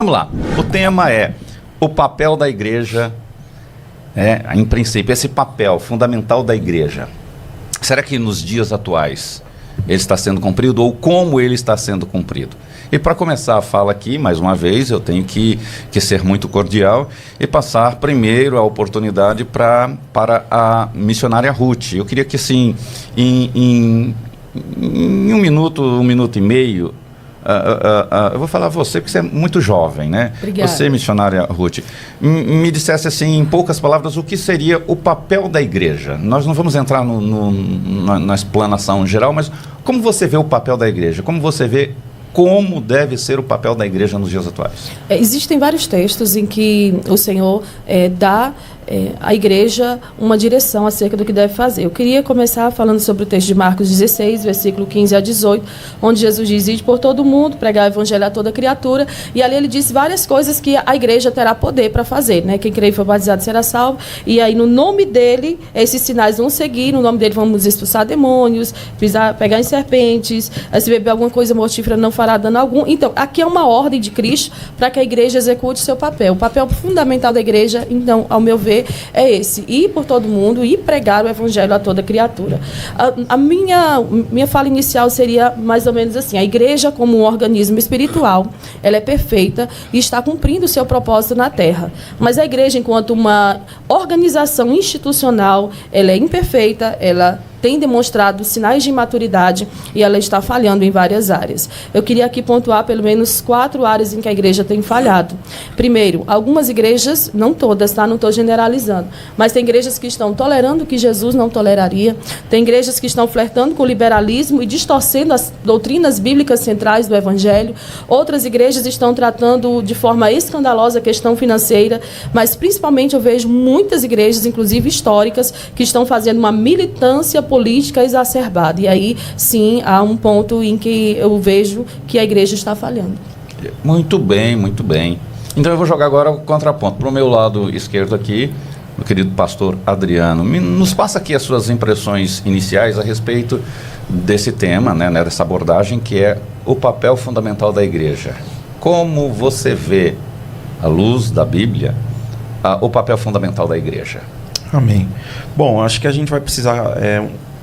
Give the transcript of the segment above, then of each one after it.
Vamos lá. O tema é o papel da igreja, em princípio, esse papel fundamental da igreja. Será que nos dias atuais ele está sendo cumprido ou como ele está sendo cumprido? E para começar a fala aqui, mais uma vez, eu tenho que ser muito cordial e passar primeiro a oportunidade para a missionária Ruth. Eu queria que, assim, em um minuto e meio, eu vou falar a você, porque você é muito jovem, né? Obrigada. Você, missionária Ruth, me dissesse assim, em poucas palavras, o que seria o papel da igreja. Nós não vamos entrar na explanação geral, mas como você vê o papel da igreja? Como você vê como deve ser o papel da igreja nos dias atuais? Existem vários textos em que o Senhor dá à igreja uma direção acerca do que deve fazer. Eu queria começar falando sobre o texto de Marcos 16, versículo 15 a 18, onde Jesus diz: ide por todo mundo, pregar o evangelho a toda criatura, e ali ele disse várias coisas que a igreja terá poder para fazer, né? Quem crer e for batizado será salvo, e aí no nome dele, esses sinais vão seguir, no nome dele vamos expulsar demônios, pegar em serpentes, se beber alguma coisa mortífera não fará dano algum. Então, aqui é uma ordem de Cristo para que a igreja execute o seu papel. O papel fundamental da igreja, então, ao meu ver, é esse: ir por todo mundo e pregar o evangelho a toda criatura. A minha fala inicial seria mais ou menos assim: a igreja, como um organismo espiritual, ela é perfeita e está cumprindo o seu propósito na terra. Mas a igreja, enquanto uma organização institucional, ela é imperfeita, ela tem demonstrado sinais de imaturidade e ela está falhando em várias áreas. Eu queria aqui pontuar pelo menos 4 áreas em que a igreja tem falhado. Primeiro, algumas igrejas, não todas, tá? Não estou generalizando, mas tem igrejas que estão tolerando o que Jesus não toleraria, tem igrejas que estão flertando com o liberalismo e distorcendo as doutrinas bíblicas centrais do Evangelho, outras igrejas estão tratando de forma escandalosa a questão financeira, mas principalmente eu vejo muitas igrejas, inclusive históricas, que estão fazendo uma militância política exacerbada. E aí, sim, há um ponto em que eu vejo que a igreja está falhando. Muito bem, muito bem. Então eu vou jogar agora o contraponto. Para o meu lado esquerdo aqui, meu querido pastor Adriano, nos passa aqui as suas impressões iniciais a respeito desse tema, né, dessa abordagem, que é o papel fundamental da igreja. Como você vê, à luz da Bíblia, o papel fundamental da igreja? Amém. Bom, acho que a gente vai precisar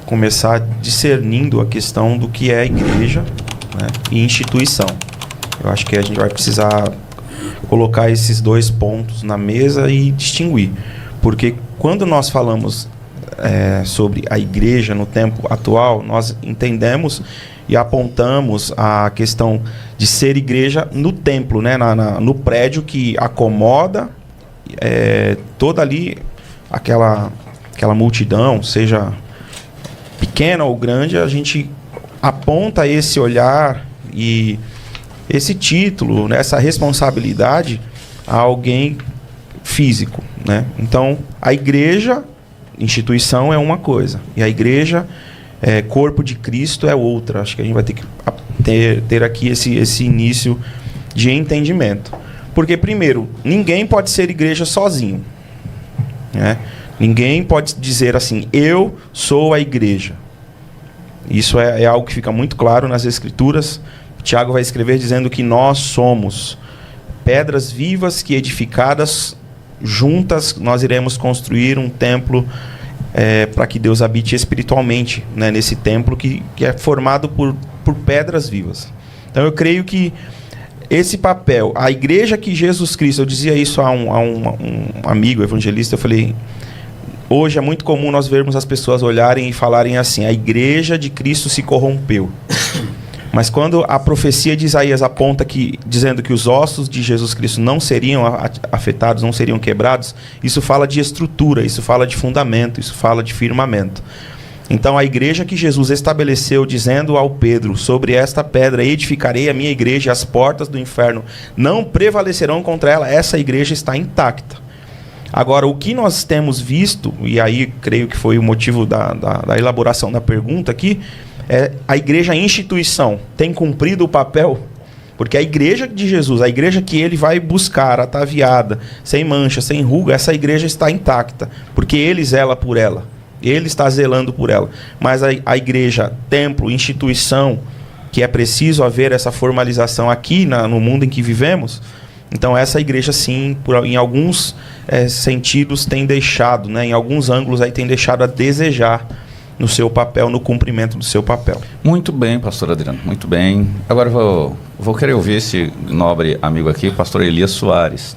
começar discernindo a questão do que é igreja, né, e instituição. Eu acho que a gente vai precisar colocar esses 2 pontos na mesa e distinguir. Porque quando nós falamos sobre a igreja no tempo atual, nós entendemos e apontamos a questão de ser igreja no templo, né, no prédio que acomoda toda ali aquela multidão, seja pequena ou grande. A gente aponta esse olhar e esse título, né, essa responsabilidade a alguém físico, né? Então, a igreja, instituição, é uma coisa, e a igreja, corpo de Cristo, é outra. Acho que a gente vai ter que ter aqui esse início de entendimento. Porque, primeiro, ninguém pode ser igreja sozinho. Ninguém pode dizer assim: eu sou a igreja. Isso é algo que fica muito claro nas Escrituras. Tiago vai escrever dizendo que nós somos pedras vivas que, edificadas juntas, nós iremos construir um templo para que Deus habite espiritualmente, né, nesse templo que é formado por pedras vivas. Então eu creio que esse papel, a igreja que Jesus Cristo, eu dizia isso a um amigo evangelista, eu falei: hoje é muito comum nós vermos as pessoas olharem e falarem assim: a igreja de Cristo se corrompeu. Mas quando a profecia de Isaías aponta dizendo que os ossos de Jesus Cristo não seriam afetados, não seriam quebrados, isso fala de estrutura, isso fala de fundamento, isso fala de firmamento. Então a igreja que Jesus estabeleceu, dizendo ao Pedro: sobre esta pedra edificarei a minha igreja, as portas do inferno não prevalecerão contra ela, essa igreja está intacta. Agora, o que nós temos visto, e aí creio que foi o motivo da elaboração da pergunta aqui, é a igreja instituição tem cumprido o papel? Porque a igreja de Jesus, a igreja que ele vai buscar, ataviada, sem mancha, sem ruga, essa igreja está intacta, porque ele zela por ela. Ele está zelando por ela. Mas a igreja, templo, instituição, que é preciso haver essa formalização aqui no mundo em que vivemos, Então essa igreja, sim, em alguns sentidos tem deixado, né, em alguns ângulos aí tem deixado a desejar no seu papel, no cumprimento do seu papel. Muito bem, pastor Adriano, muito bem. Agora vou querer ouvir esse nobre amigo aqui, pastor Elias Soares.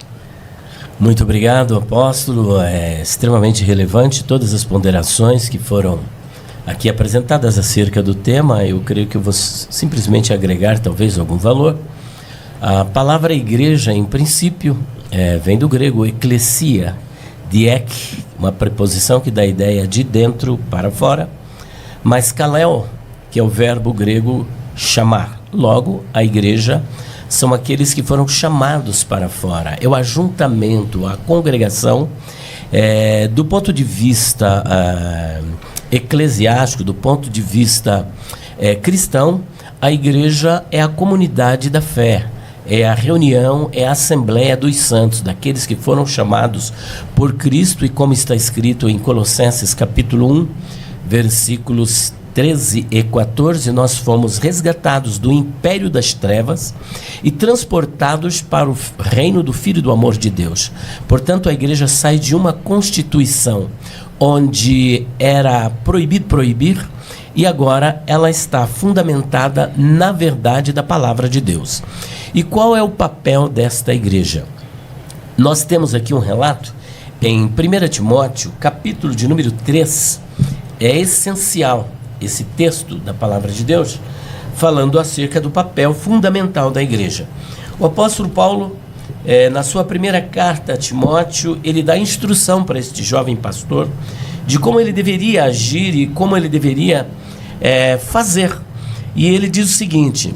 Muito obrigado, apóstolo. É extremamente relevante todas as ponderações que foram aqui apresentadas acerca do tema. Eu creio que eu vou simplesmente agregar talvez algum valor. A palavra igreja, em princípio, vem do grego eklesia, diek, uma preposição que dá a ideia de dentro para fora, mas kaleo, que é o verbo grego chamar. Logo, a igreja são aqueles que foram chamados para fora. É o ajuntamento, a congregação, do ponto de vista eclesiástico, do ponto de vista cristão, a igreja é a comunidade da fé. É a reunião, é a assembleia dos santos, daqueles que foram chamados por Cristo, e como está escrito em Colossenses capítulo 1, versículos 13 e 14, nós fomos resgatados do império das trevas e transportados para o reino do Filho do amor de Deus. Portanto, a igreja sai de uma constituição onde era proibido proibir, e agora ela está fundamentada na verdade da palavra de Deus. E qual é o papel desta igreja? Nós temos aqui um relato em 1 Timóteo, capítulo de número 3. É essencial esse texto da palavra de Deus, falando acerca do papel fundamental da igreja. O apóstolo Paulo, na sua primeira carta a Timóteo, ele dá instrução para este jovem pastor de como ele deveria agir e como ele deveria fazer. E ele diz o seguinte,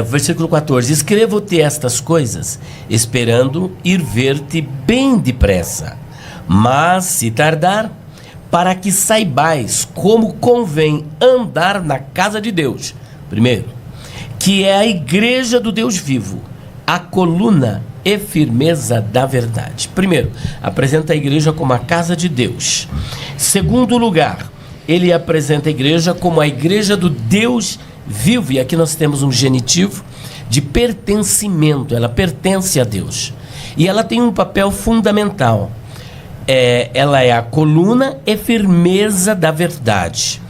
versículo 14: escrevo-te estas coisas, esperando ir ver-te bem depressa, mas se tardar, para que saibais como convém andar na casa de Deus, primeiro, que é a igreja do Deus vivo, a coluna e firmeza da verdade. Primeiro, apresenta a igreja como a casa de Deus. Segundo lugar, ele apresenta a igreja como a igreja do Deus vivo, e aqui nós temos um genitivo de pertencimento, ela pertence a Deus, e ela tem um papel fundamental. Ela é a coluna e firmeza da verdade.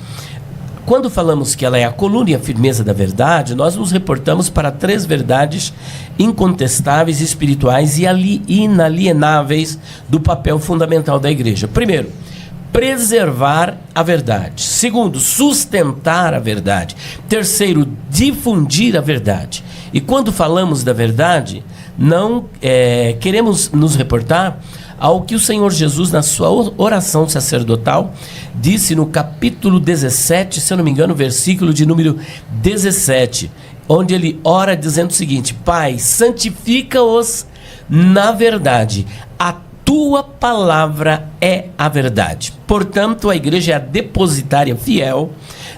Quando falamos que ela é a coluna e a firmeza da verdade, nós nos reportamos para 3 verdades incontestáveis, espirituais e inalienáveis do papel fundamental da igreja. Primeiro, preservar a verdade. Segundo, sustentar a verdade. Terceiro, difundir a verdade. E quando falamos da verdade, não queremos nos reportar ao que o Senhor Jesus, na sua oração sacerdotal, disse no capítulo 17, se eu não me engano, versículo de número 17, onde ele ora dizendo o seguinte: Pai, santifica-os na verdade, a tua palavra é a verdade. Portanto, a igreja é a depositária fiel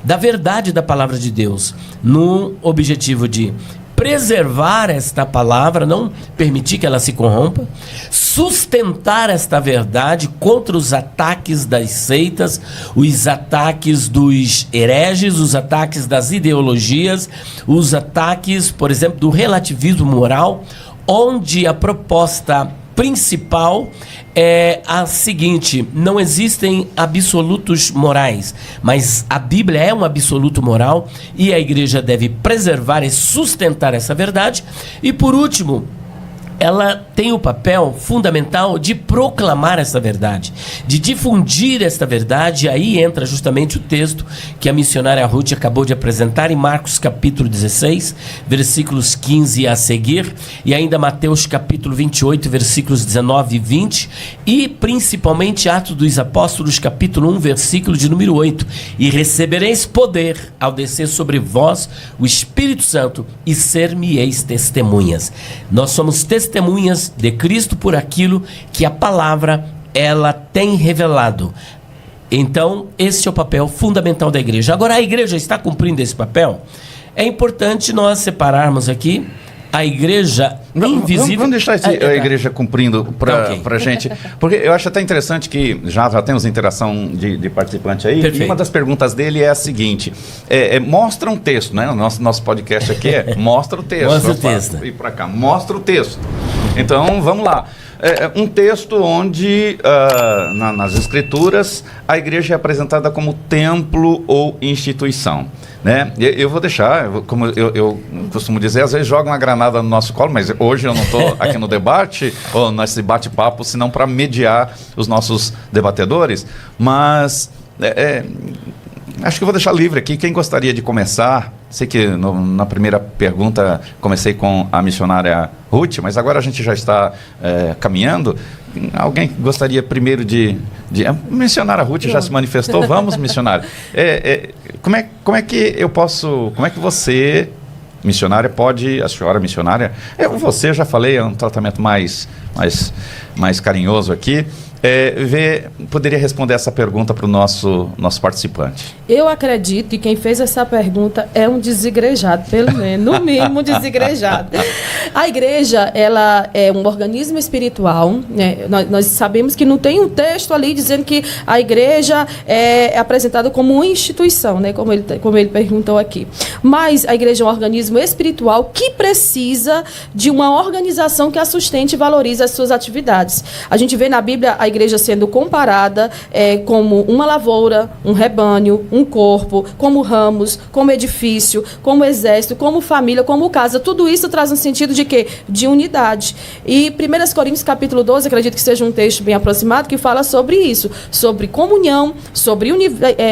da verdade da palavra de Deus, no objetivo de preservar esta palavra, não permitir que ela se corrompa, sustentar esta verdade contra os ataques das seitas, os ataques dos hereges, os ataques das ideologias, os ataques, por exemplo, do relativismo moral, onde a proposta principal é a seguinte: não existem absolutos morais, mas a Bíblia é um absoluto moral e a igreja deve preservar e sustentar essa verdade. E por último, ela tem o papel fundamental de proclamar essa verdade, de difundir esta verdade. Aí entra justamente o texto que a missionária Ruth acabou de apresentar em Marcos capítulo 16, versículos 15 a seguir, e ainda Mateus capítulo 28, versículos 19 e 20, e principalmente Atos dos Apóstolos capítulo 1, versículo de número 8: e recebereis poder ao descer sobre vós o Espírito Santo, e ser-me-eis testemunhas. Nós somos testemunhas de Cristo por aquilo que a palavra ela tem revelado. Então, esse é o papel fundamental da igreja. Agora, a igreja está cumprindo esse papel? É importante nós separarmos aqui a igreja invisível. Vamos deixar a igreja cumprindo para gente. Porque eu acho até interessante que já temos interação de participante aí. Perfeito. E uma das perguntas dele é a seguinte: mostra um texto, né? O nosso podcast aqui mostra o texto. Mostra o texto. E para cá, mostra o texto. Então, vamos lá. Um texto onde, nas escrituras, a igreja é apresentada como templo ou instituição. Né? Eu vou deixar, como eu costumo dizer, às vezes joga uma granada no nosso colo, mas hoje eu não estou aqui no debate, ou nesse bate-papo, senão para mediar os nossos debatedores, mas acho que eu vou deixar livre aqui. Quem gostaria de começar? Sei que na primeira pergunta comecei com a missionária Ruth, mas agora a gente já está caminhando. Alguém gostaria primeiro de mencionar a Ruth? Já se manifestou? Vamos, missionária. Como é que você, missionária, a senhora missionária, você, já falei, é um tratamento mais carinhoso aqui, poderia responder essa pergunta para o nosso participante. Eu acredito que quem fez essa pergunta é um desigrejado, pelo menos, no mínimo desigrejado. A igreja, ela é um organismo espiritual, né? Nós sabemos que não tem um texto ali dizendo que a igreja é apresentada como uma instituição, né? Como ele perguntou aqui. Mas a igreja é um organismo espiritual que precisa de uma organização que a sustente e valorize as suas atividades. A gente vê na Bíblia a igreja sendo comparada como uma lavoura, um rebanho, um corpo, como ramos, como edifício, como exército, como família, como casa. Tudo isso traz um sentido de quê? De unidade. E 1 Coríntios capítulo 12, acredito que seja um texto bem aproximado, que fala sobre isso, sobre comunhão, sobre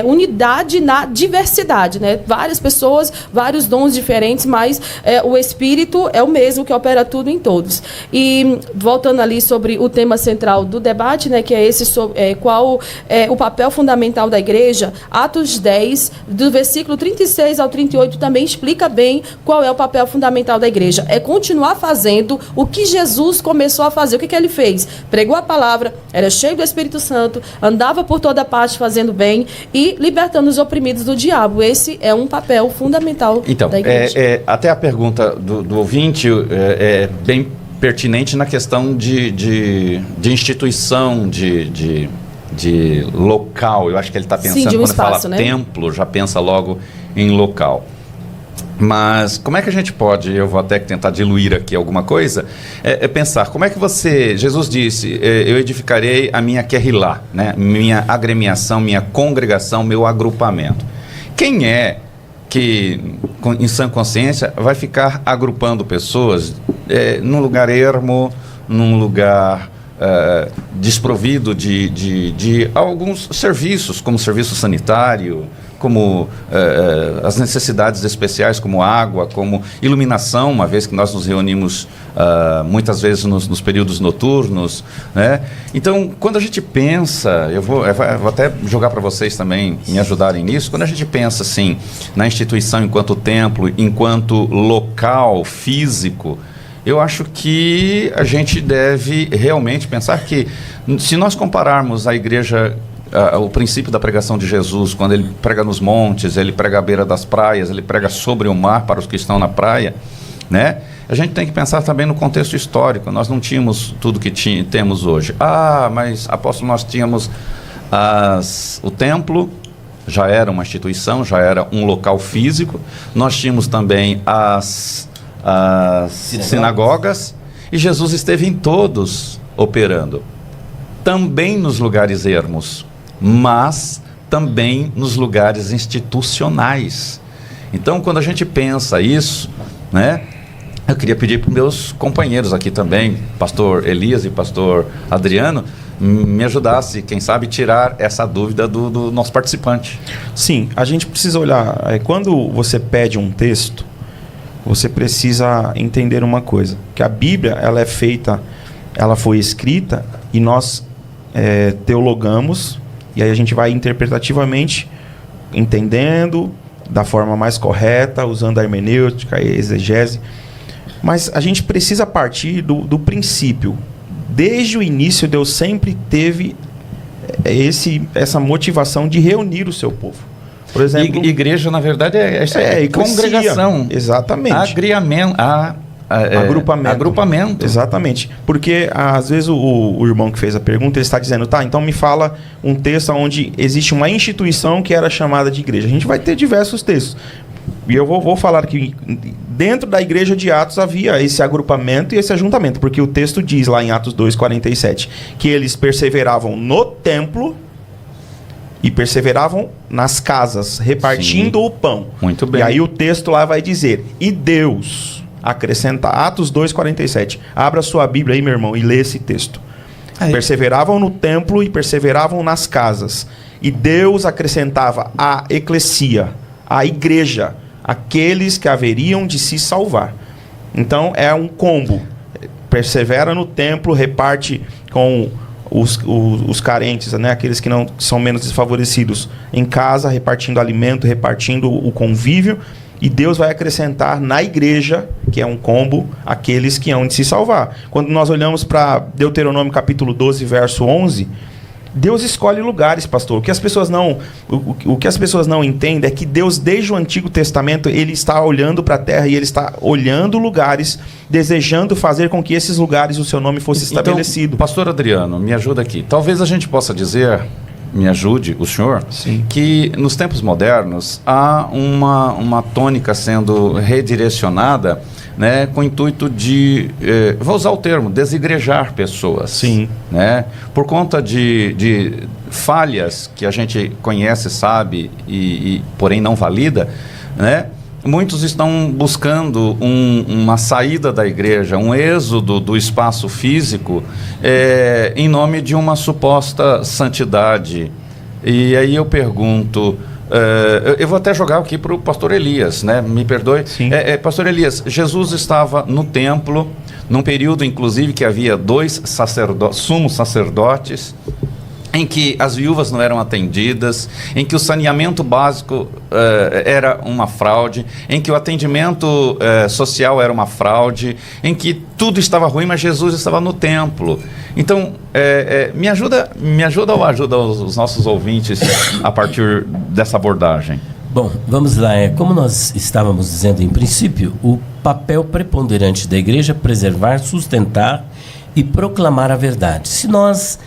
unidade na diversidade, né? Várias pessoas, vários dons diferentes, mas o Espírito é o mesmo que opera tudo em todos. E voltando ali sobre o tema central do debate, né, que é esse, qual é o papel fundamental da igreja, Atos 10, do versículo 36 ao 38, também explica bem qual é o papel fundamental da igreja. É continuar fazendo o que Jesus começou a fazer. O que ele fez? Pregou a palavra, era cheio do Espírito Santo, andava por toda parte fazendo bem e libertando os oprimidos do diabo. Esse é um papel fundamental da igreja. Até a pergunta do ouvinte é bem pertinente na questão de instituição, de local. Eu acho que ele está pensando, quando espaço, fala, né? Templo, já pensa logo em local. Mas como é que a gente pode, eu vou até tentar diluir aqui alguma coisa, pensar, como é que Jesus disse, eu edificarei a minha querrilá, né? Minha agremiação, minha congregação, meu agrupamento. Quem é que, em sã consciência, vai ficar agrupando pessoas num lugar ermo, num lugar desprovido de alguns serviços, como serviço sanitário, como as necessidades especiais, como água, como iluminação, uma vez que nós nos reunimos muitas vezes nos períodos noturnos, né? Então, quando a gente pensa, eu vou até jogar para vocês também me ajudarem nisso, quando a gente pensa assim, na instituição enquanto templo, enquanto local físico, eu acho que a gente deve realmente pensar que, se nós compararmos a igreja, o princípio da pregação de Jesus, quando ele prega nos montes, ele prega à beira das praias, ele prega sobre o mar para os que estão na praia, né? A gente tem que pensar também no contexto histórico. Nós não tínhamos tudo que temos hoje. Mas, apóstolo, nós tínhamos o templo, já era uma instituição, já era um local físico. Nós tínhamos também as sinagogas, e Jesus esteve em todos operando, também nos lugares ermos, mas também nos lugares institucionais. Então, quando a gente pensa isso, né, eu queria pedir para os meus companheiros aqui também, pastor Elias e pastor Adriano, me ajudasse, quem sabe, tirar essa dúvida do nosso participante. Sim, a gente precisa olhar, quando você pede um texto, você precisa entender uma coisa, que a Bíblia, ela foi escrita e nós teologamos, e aí a gente vai interpretativamente entendendo da forma mais correta, usando a hermenêutica e a exegese, mas a gente precisa partir do princípio. Desde o início, Deus sempre teve essa motivação de reunir o seu povo. Por exemplo, igreja, na verdade, é congregação. Exatamente. Agrupamento. Exatamente. Porque, às vezes, o irmão que fez a pergunta, ele está dizendo, tá, então me fala um texto onde existe uma instituição que era chamada de igreja. A gente vai ter diversos textos. E eu vou falar que dentro da igreja de Atos havia esse agrupamento e esse ajuntamento, porque o texto diz lá em Atos 2:47 que eles perseveravam no templo e perseveravam nas casas, repartindo o pão. Muito bem. E aí o texto lá vai dizer, e Deus acrescenta, Atos 2:47. Abra sua Bíblia aí, meu irmão, e lê esse texto. Perseveravam no templo e perseveravam nas casas. E Deus acrescentava a eclesia, a igreja, aqueles que haveriam de se salvar. Então é um combo. Persevera no templo, reparte com os carentes, né? Aqueles que não são menos desfavorecidos em casa, repartindo alimento, repartindo o convívio. E Deus vai acrescentar na igreja, que é um combo, aqueles que hão de se salvar. Quando nós olhamos para Deuteronômio capítulo 12, verso 11... Deus escolhe lugares, pastor. O que as pessoas não entendem é que Deus, desde o Antigo Testamento, ele está olhando para a terra e ele está olhando lugares, desejando fazer com que esses lugares o seu nome fosse estabelecido. Pastor Adriano, me ajuda aqui. Talvez a gente possa dizer, me ajude o senhor, sim, que nos tempos modernos há uma tônica sendo redirecionada, né, com o intuito de, vou usar o termo, desigrejar pessoas. Sim. Né, por conta de falhas que a gente conhece, sabe, e porém não valida, né, muitos estão buscando uma saída da igreja, um êxodo do espaço físico, em nome de uma suposta santidade. E aí eu pergunto... eu vou até jogar aqui para o pastor Elias, né? Me perdoe. Pastor Elias, Jesus estava no templo, num período, inclusive, que havia 2 sumos sacerdotes, em que as viúvas não eram atendidas, em que o saneamento básico era uma fraude, em que o atendimento social era uma fraude, em que tudo estava ruim, mas Jesus estava no templo. Então, me ajuda ou ajuda os nossos ouvintes a partir dessa abordagem? Bom, vamos lá. Como nós estávamos dizendo em princípio, o papel preponderante da igreja é preservar, sustentar e proclamar a verdade. Se nós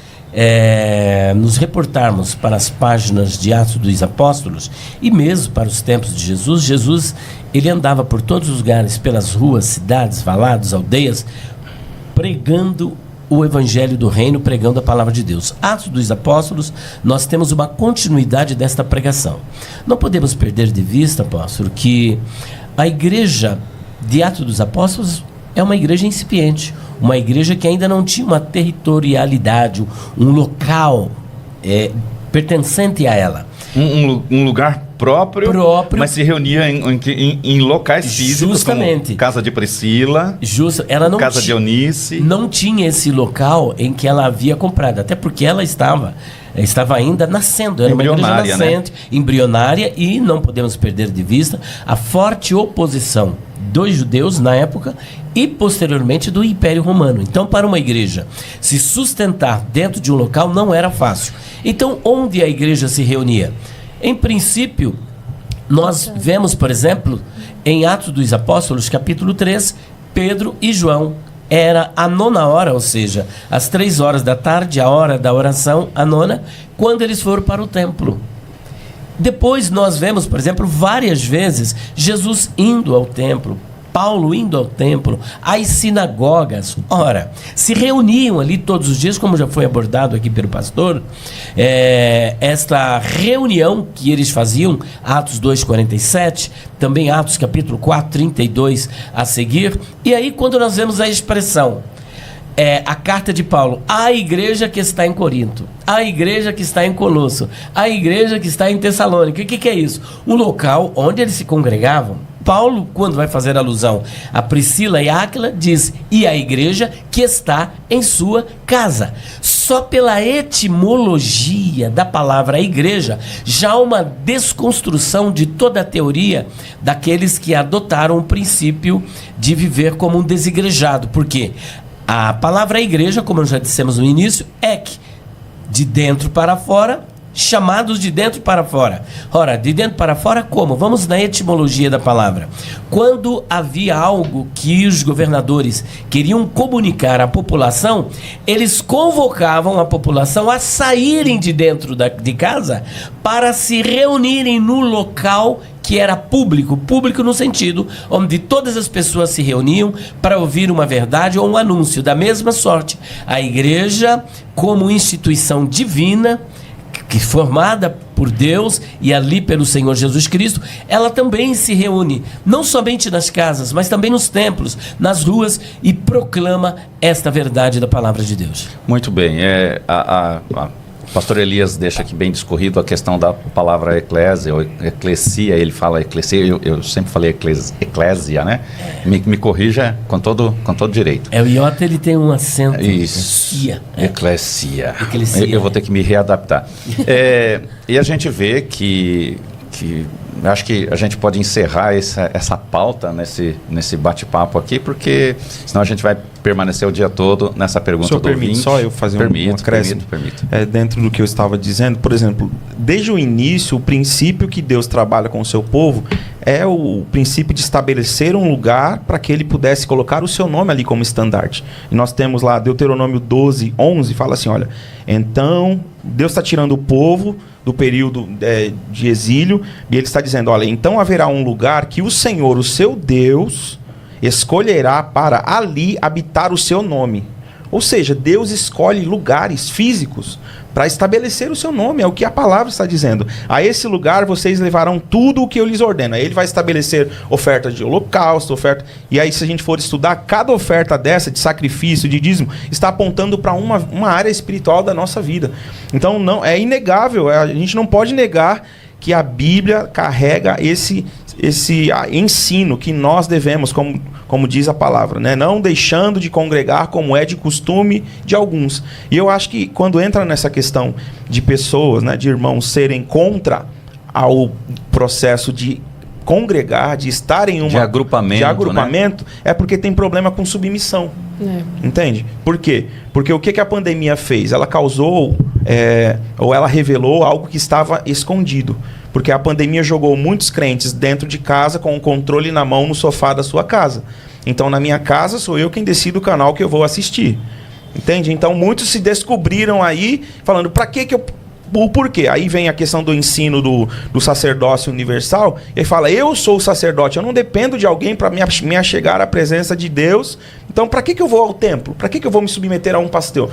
nos reportarmos para as páginas de Atos dos Apóstolos e mesmo para os tempos de Jesus, ele andava por todos os lugares, pelas ruas, cidades, valados, aldeias, pregando o evangelho do reino, pregando a palavra de Deus. Atos dos Apóstolos, nós temos uma continuidade desta pregação. Não podemos perder de vista, apóstolo, que a igreja de Atos dos Apóstolos é uma igreja incipiente, uma igreja que ainda não tinha uma territorialidade, um local pertencente a ela. Um lugar próprio, mas se reunia em locais físicos, justamente, como Casa de Priscila, ela não Casa de Eunice. Não tinha esse local em que ela havia comprado, até porque ela estava ainda nascendo, era uma igreja nascente, né? Embrionária, e não podemos perder de vista a forte oposição dos judeus na época e posteriormente do Império Romano. Então, para uma igreja se sustentar dentro de um local não era fácil. Então, onde a igreja se reunia? Em princípio, nós vemos, por exemplo, em Atos dos Apóstolos, capítulo 3, Pedro e João. Era a 9ª hora, ou seja, às 3 horas da tarde, a hora da oração, a 9ª, quando eles foram para o templo. Depois nós vemos, por exemplo, várias vezes Jesus indo ao templo, Paulo indo ao templo, às sinagogas. Ora, se reuniam ali todos os dias, como já foi abordado aqui pelo pastor, esta reunião que eles faziam, Atos 2:47, também Atos capítulo 4, 32 a seguir. E aí quando nós vemos a expressão, a carta de Paulo à igreja que está em Corinto, à igreja que está em Colosso, à igreja que está em Tessalônica. O que é isso? Um local onde eles se congregavam. Paulo, quando vai fazer alusão a Priscila e Áquila, diz, e a igreja que está em sua casa. Só pela etimologia da palavra igreja, já há uma desconstrução de toda a teoria daqueles que adotaram o princípio de viver como um desigrejado. Por quê? A palavra igreja, como já dissemos no início, ek, de dentro para fora, chamados de dentro para fora. Ora, de dentro para fora como? Vamos na etimologia da palavra. Quando havia algo que os governadores queriam comunicar à população, eles convocavam a população a saírem de dentro de casa para se reunirem no local que era público no sentido onde todas as pessoas se reuniam para ouvir uma verdade ou um anúncio. Da mesma sorte, a igreja, como instituição divina, que formada por Deus e ali pelo Senhor Jesus Cristo, ela também se reúne, não somente nas casas, mas também nos templos, nas ruas, e proclama esta verdade da palavra de Deus. Muito bem. O pastor Elias deixa aqui bem discorrido a questão da palavra eclésia, ou eclesia, ele fala eclesia, eu sempre falei eclésia, né? Me corrija com todo direito. O iota, ele tem um acento. Isso, eclesia. Eclesia. Eu vou ter que me readaptar. E a gente vê que acho que a gente pode encerrar essa pauta nesse bate-papo aqui, porque senão a gente vai permanecer o dia todo nessa pergunta do ouvinte. Permite só eu fazer um acréscimo? Permito. Dentro do que eu estava dizendo, por exemplo, desde o início, o princípio que Deus trabalha com o seu povo é o princípio de estabelecer um lugar para que ele pudesse colocar o seu nome ali como estandarte. E nós temos lá Deuteronômio 12:11, fala assim, olha, então Deus está tirando o povo do período de exílio, e ele está dizendo, olha, então haverá um lugar que o Senhor, o seu Deus, escolherá para ali habitar o seu nome. Ou seja, Deus escolhe lugares físicos para estabelecer o seu nome, é o que a palavra está dizendo. A esse lugar vocês levarão tudo o que eu lhes ordeno. Aí ele vai estabelecer oferta de holocausto, oferta... E aí, se a gente for estudar, cada oferta dessa, de sacrifício, de dízimo, está apontando para uma área espiritual da nossa vida. Então, não, é inegável, a gente não pode negar que a Bíblia carrega esse ensino que nós devemos, como diz a palavra, né? Não deixando de congregar como é de costume de alguns. E eu acho que quando entra nessa questão de pessoas, né, de irmãos serem contra ao processo de congregar, de estar em de agrupamento, né? É porque tem problema com submissão. Entende? Por quê? Porque o que a pandemia fez? Ela causou, ou ela revelou algo que estava escondido. Porque a pandemia jogou muitos crentes dentro de casa com o controle na mão no sofá da sua casa. Então, na minha casa, sou eu quem decido o canal que eu vou assistir. Entende? Então, muitos se descobriram aí falando, para que eu... O porquê? Aí vem a questão do ensino do sacerdócio universal. Ele fala, eu sou o sacerdote, eu não dependo de alguém para me achegar à presença de Deus. Então, para que eu vou ao templo? Para que eu vou me submeter a um pastor?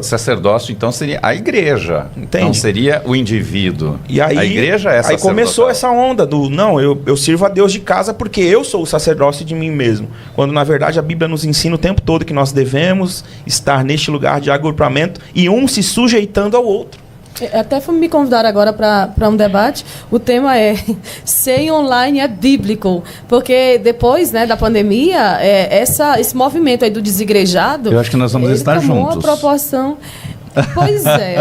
Sacerdócio, então, seria a igreja. Entende? Não seria o indivíduo. E aí, a igreja é sacerdotal. Aí começou essa onda do, não, eu sirvo a Deus de casa porque eu sou o sacerdócio de mim mesmo. Quando, na verdade, a Bíblia nos ensina o tempo todo que nós devemos estar neste lugar de agrupamento e um se sujeitando ao outro. Até me convidaram agora para um debate. O tema é ser online é bíblico. Porque depois, né, da pandemia, esse movimento aí do desigrejado... Eu acho que nós vamos estar juntos. Uma proporção... Pois é.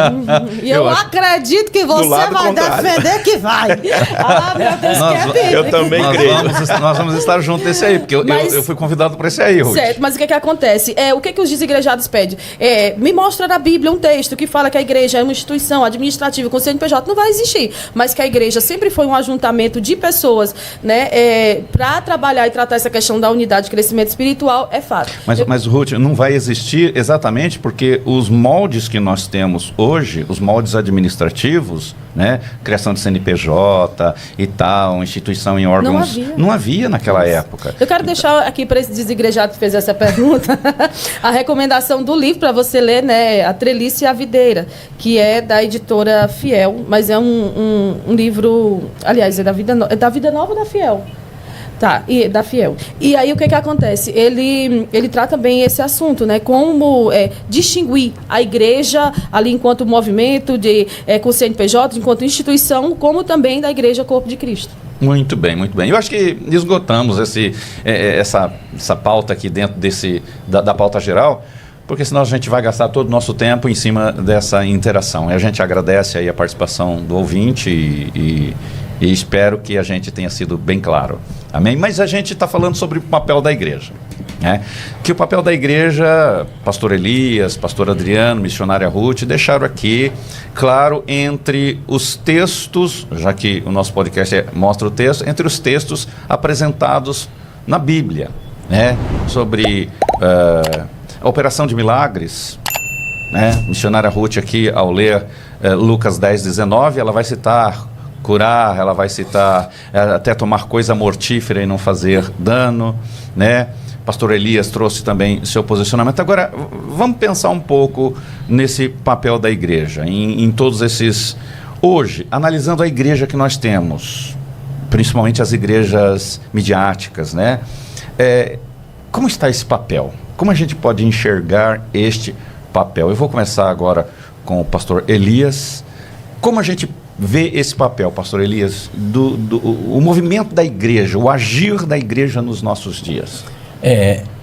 E eu acredito que você vai defender que vai. Ah, meu Deus, que é eu também creio. Nós vamos estar juntos nesse aí, porque eu fui convidado para esse aí, Ruth. Certo, mas o que acontece? O que os desigrejados pedem? Me mostra na Bíblia um texto que fala que a igreja é uma instituição administrativa com CNPJ. Não vai existir. Mas que a igreja sempre foi um ajuntamento de pessoas, né, para trabalhar e tratar essa questão da unidade de crescimento espiritual, é fato. Mas Ruth, não vai existir exatamente porque os moldes que nós temos hoje, os moldes administrativos, né, criação de CNPJ e tal, instituição em órgãos, não havia naquela época. Eu quero deixar aqui para esse desigrejado que fez essa pergunta a recomendação do livro para você ler, né, A Trelice e a Videira, que é da editora Fiel, mas é um livro, aliás, é da Vida Nova ou da Fiel? Tá, e da Fiel. E aí o que acontece? Ele trata bem esse assunto, né? Como distinguir a igreja ali enquanto movimento com o CNPJ, enquanto instituição, como também da igreja Corpo de Cristo. Muito bem, muito bem. Eu acho que esgotamos essa pauta aqui dentro da pauta geral, porque senão a gente vai gastar todo o nosso tempo em cima dessa interação. E a gente agradece aí a participação do ouvinte e espero que a gente tenha sido bem claro. Amém? Mas a gente está falando sobre o papel da igreja. né? Que o papel da igreja, pastor Elias, pastor Adriano, missionária Ruth, deixaram aqui, claro, entre os textos, já que o nosso podcast mostra o texto, entre os textos apresentados na Bíblia, né? Sobre a operação de milagres, né? Missionária Ruth aqui, ao ler Lucas 10:19, ela vai citar curar, ela vai citar até tomar coisa mortífera e não fazer dano, né? Pastor Elias trouxe também seu posicionamento. Agora, vamos pensar um pouco nesse papel da igreja, em todos esses... Hoje, analisando a igreja que nós temos, principalmente as igrejas midiáticas, né? Como está esse papel? Como a gente pode enxergar este papel? Eu vou começar agora com o pastor Elias. Como a gente vê esse papel, pastor Elias, o movimento da igreja, o agir da igreja nos nossos dias?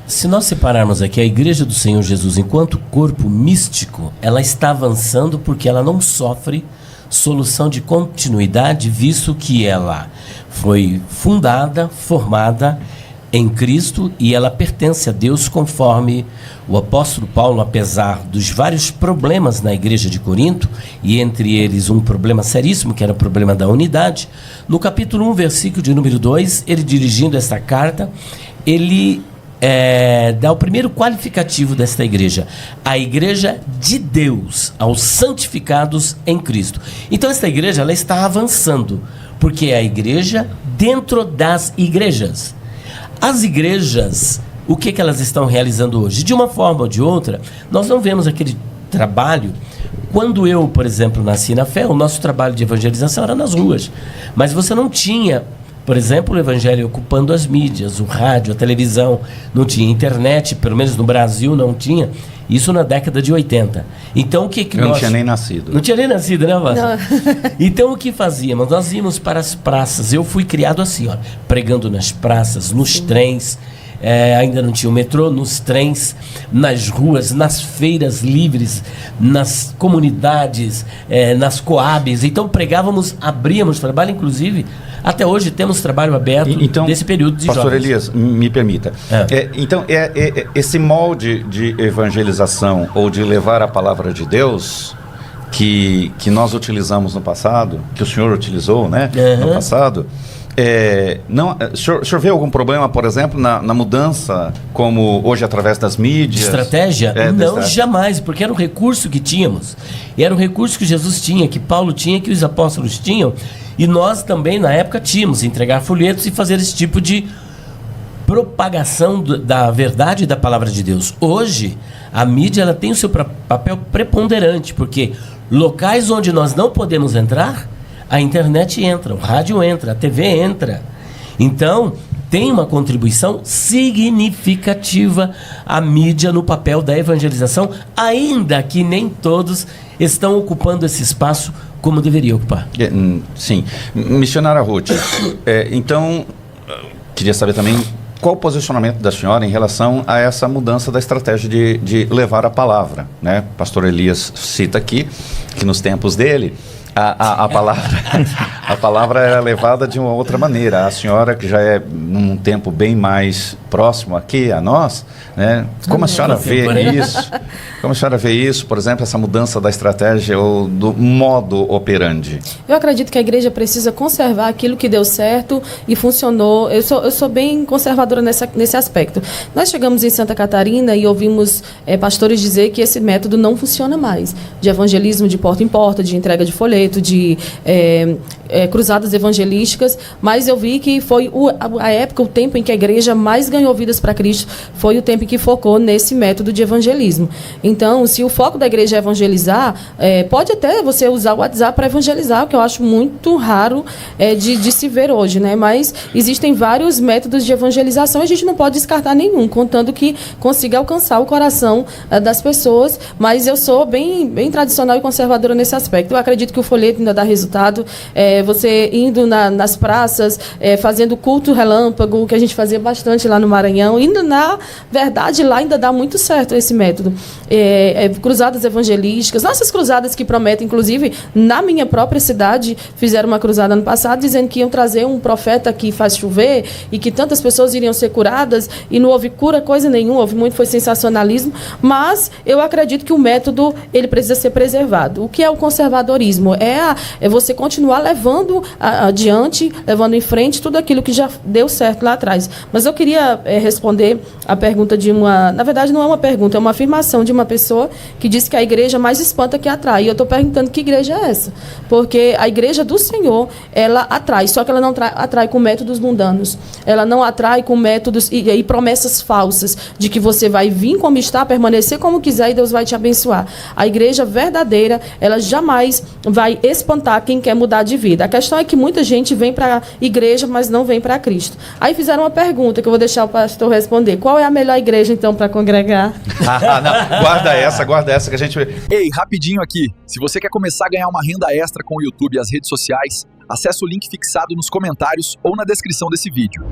Se nós separarmos aqui a igreja do Senhor Jesus enquanto corpo místico, ela está avançando porque ela não sofre solução de continuidade, visto que ela foi fundada, formada em Cristo e ela pertence a Deus, conforme o apóstolo Paulo, apesar dos vários problemas na igreja de Corinto, e entre eles um problema seríssimo, que era o problema da unidade, no capítulo 1, versículo de número 2, ele dirigindo esta carta, ele dá o primeiro qualificativo desta igreja: a igreja de Deus, aos santificados em Cristo. Então esta igreja, ela está avançando, porque é a igreja dentro das igrejas. As igrejas, o que elas estão realizando hoje? De uma forma ou de outra, nós não vemos aquele trabalho. Quando eu, por exemplo, nasci na fé, o nosso trabalho de evangelização era nas ruas, mas você não tinha, por exemplo, o evangelho ocupando as mídias, o rádio, a televisão, não tinha internet, pelo menos no Brasil não tinha, isso na década de 80. Então o que Eu não tinha nem nascido. Não tinha nem nascido, né, Vânia? Então o que fazíamos? Nós íamos para as praças, eu fui criado assim, ó, pregando nas praças, nos trens, ainda não tinha o metrô, nos trens, nas ruas, nas feiras livres, nas comunidades, nas coabs. Então pregávamos, abríamos trabalho, inclusive até hoje temos trabalho aberto desse período de pastor jovens. Elias, me permita. Então, esse molde de evangelização ou de levar a palavra de Deus que nós utilizamos no passado, que o senhor utilizou, né, no passado, o senhor vê algum problema, por exemplo, na mudança, como hoje através das mídias? Estratégia? Não, jamais, porque era um recurso que tínhamos. E era um recurso que Jesus tinha, que Paulo tinha, que os apóstolos tinham. E nós também, na época, tínhamos entregar folhetos e fazer esse tipo de propagação da verdade e da palavra de Deus. Hoje, a mídia ela tem o seu papel preponderante, porque locais onde nós não podemos entrar, a internet entra, o rádio entra, a TV entra. Então, tem uma contribuição significativa a mídia no papel da evangelização, ainda que nem todos estão ocupando esse espaço como deveria ocupar. Sim. Missionária Ruth, então, queria saber também qual o posicionamento da senhora em relação a essa mudança da estratégia de levar a palavra, né? Pastor Elias cita aqui que nos tempos dele a palavra era levada de uma outra maneira. A senhora, que já é num tempo bem mais próximo aqui a nós, né? Como a senhora vê isso? Como a senhora vê isso, por exemplo, essa mudança da estratégia ou do modo operandi? Eu acredito que a igreja precisa conservar aquilo que deu certo e funcionou. Eu sou bem conservadora nesse aspecto. Nós chegamos em Santa Catarina e ouvimos pastores dizer que esse método não funciona mais, de evangelismo de porta em porta, de entrega de folheto, de cruzadas evangelísticas, mas eu vi que foi a época, o tempo em que a igreja mais ganhou vidas para Cristo, foi o tempo em que focou nesse método de evangelismo. Então, se o foco da igreja é evangelizar, pode até você usar o WhatsApp para evangelizar, o que eu acho muito raro de se ver hoje, né? Mas existem vários métodos de evangelização e a gente não pode descartar nenhum, contando que consiga alcançar o coração das pessoas, mas eu sou bem tradicional e conservadora nesse aspecto. Eu acredito que o folheto ainda dá resultado. você indo nas praças, fazendo culto relâmpago, que a gente fazia bastante lá no Maranhão. Indo, na verdade, lá ainda dá muito certo esse método. Cruzadas evangelísticas, nossas cruzadas que prometem, inclusive, na minha própria cidade, fizeram uma cruzada ano passado, dizendo que iam trazer um profeta que faz chover e que tantas pessoas iriam ser curadas, e não houve cura, coisa nenhuma, houve muito, foi sensacionalismo, mas eu acredito que o método, ele precisa ser preservado. O que é o conservadorismo? É você continuar levando adiante, levando em frente tudo aquilo que já deu certo lá atrás. Mas eu queria responder a pergunta de uma... Na verdade, não é uma pergunta, é uma afirmação de uma pessoa que disse que a igreja mais espanta que atrai. E eu estou perguntando que igreja é essa? Porque a igreja do Senhor, ela atrai, só que ela não atrai com métodos mundanos. Ela não atrai com métodos e promessas falsas de que você vai vir como está, permanecer como quiser e Deus vai te abençoar. A igreja verdadeira, ela jamais vai espantar quem quer mudar de vida. A questão é que muita gente vem para a igreja, mas não vem para Cristo. Aí fizeram uma pergunta que eu vou deixar o pastor responder. Qual é a melhor igreja, então, para congregar? Não, guarda essa que a gente... Ei, rapidinho aqui. Se você quer começar a ganhar uma renda extra com o YouTube e as redes sociais, acesse o link fixado nos comentários ou na descrição desse vídeo.